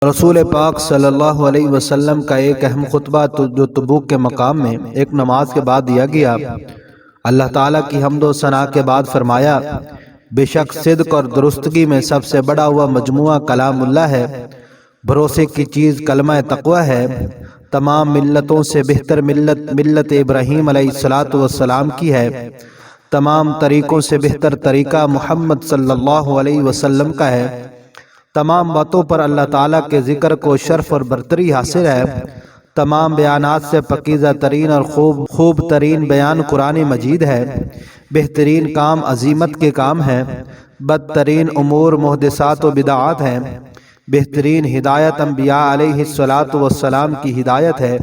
رسول پاک صلی اللہ علیہ وسلم کا ایک اہم خطبہ جو تبوک کے مقام میں ایک نماز کے بعد دیا گیا، اللہ تعالیٰ کی حمد و ثنا کے بعد فرمایا، بے شک صدق اور درستگی میں سب سے بڑا ہوا مجموعہ کلام اللہ ہے، بھروسے کی چیز کلمہ تقوی ہے، تمام ملتوں سے بہتر ملت ابراہیم علیہ السلام کی ہے، تمام طریقوں سے بہتر طریقہ محمد صلی اللہ علیہ وسلم کا ہے، تمام باتوں پر اللہ تعالیٰ کے ذکر کو شرف اور برتری حاصل ہے، تمام بیانات سے پاکیزہ ترین اور خوب ترین بیان قرآن مجید ہے، بہترین کام عظیمت کے کام ہیں، بدترین امور محدثات و بدعات ہیں، بہترین ہدایت انبیاء علیہ السلام کی ہدایت ہے،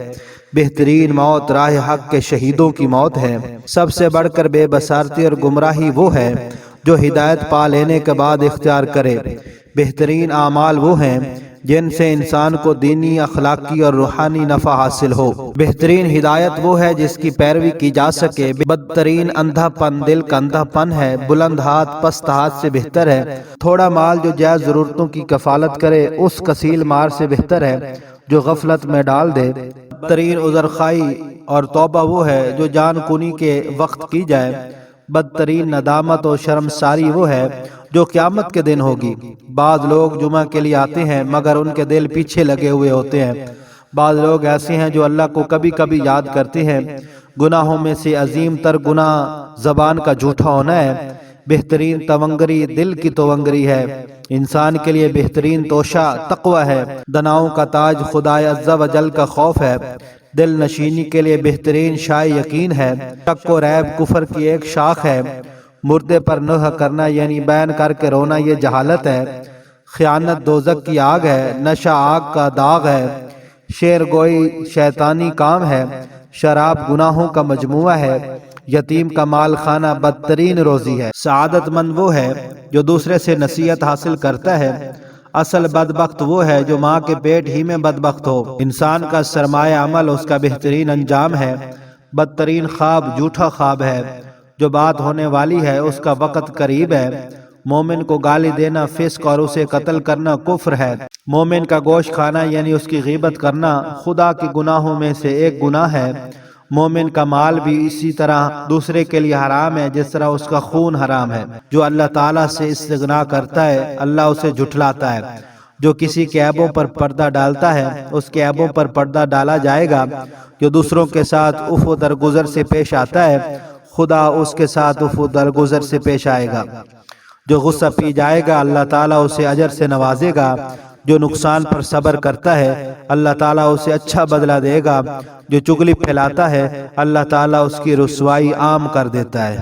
بہترین موت راہ حق کے شہیدوں کی موت ہے، سب سے بڑھ کر بے بصارتی اور گمراہی وہ ہے جو ہدایت پا لینے کے بعد اختیار کرے، بہترین اعمال وہ ہیں جن سے انسان کو دینی، اخلاقی اور روحانی نفع حاصل ہو، بہترین ہدایت وہ ہے جس کی پیروی کی جا سکے، بدترین اندھا پن دل کا اندھا پن ہے، بلند ہاتھ پست ہاتھ سے بہتر ہے، تھوڑا مال جو جائز ضرورتوں کی کفالت کرے اس کثیر مار سے بہتر ہے جو غفلت میں ڈال دے، بدترین عذرخوائی اور توبہ وہ ہے جو جان کنی کے وقت کی جائے، بدترین ندامت و شرمساری وہ ہے جو قیامت کے دن ہوگی۔ بعض لوگ جمعہ کے لیے آتے ہیں مگر ان کے دل پیچھے لگے ہوئے ہوتے ہیں، بعض لوگ ایسے ہیں جو اللہ کو کبھی کبھی یاد کرتے ہیں۔ گناہوں میں سے عظیم تر گناہ زبان کا جھوٹا ہونا ہے، بہترین تونگری دل کی تونگری ہے، انسان کے لیے بہترین توشہ تقوی ہے، دناؤں کا تاج خدائے عز و جل کا خوف ہے، دل نشینی کے لیے بہترین شائع یقین ہے، شک و ریب کفر کی ایک شاخ ہے، مردے پر نوح کرنا یعنی بیان کر کے رونا یہ جہالت ہے، خیانت دوزخ کی آگ ہے، نشہ آگ کا داغ ہے، شعر گوئی شیطانی کام ہے، شراب گناہوں کا مجموعہ ہے، یتیم کا مال خانہ بدترین روزی ہے، سعادت مند وہ ہے جو دوسرے سے نصیحت حاصل کرتا ہے، اصل بدبخت وہ ہے جو ماں کے پیٹ ہی میں بدبخت ہو، انسان کا سرمایہ عمل اس کا بہترین انجام ہے، بدترین خواب جھوٹا خواب ہے، جو بات ہونے والی ہے اس کا وقت قریب ہے، مومن کو گالی دینا فسق اور اسے قتل کرنا کفر ہے، مومن کا گوشت کھانا یعنی اس کی غیبت کرنا خدا کے گناہوں میں سے ایک گناہ ہے، مومن کا مال بھی اسی طرح دوسرے کے لیے حرام ہے جس طرح اس کا خون حرام ہے، جو اللہ تعالیٰ سے استغنا کرتا ہے اللہ اسے جھٹلاتا ہے، جو کسی کے عیبوں پر پردہ ڈالتا ہے اس کے عیبوں پر پردہ ڈالا جائے گا، جو دوسروں کے ساتھ عفو درگزر سے پیش آتا ہے خدا اس کے ساتھ عفو درگزر سے پیش آئے گا، جو غصہ پی جائے گا اللہ تعالیٰ اسے اجر سے نوازے گا، جو نقصان پر صبر کرتا ہے اللہ تعالیٰ اسے اچھا بدلہ دے گا، جو چغلی پھیلاتا ہے اللہ تعالیٰ اس کی رسوائی عام کر دیتا ہے۔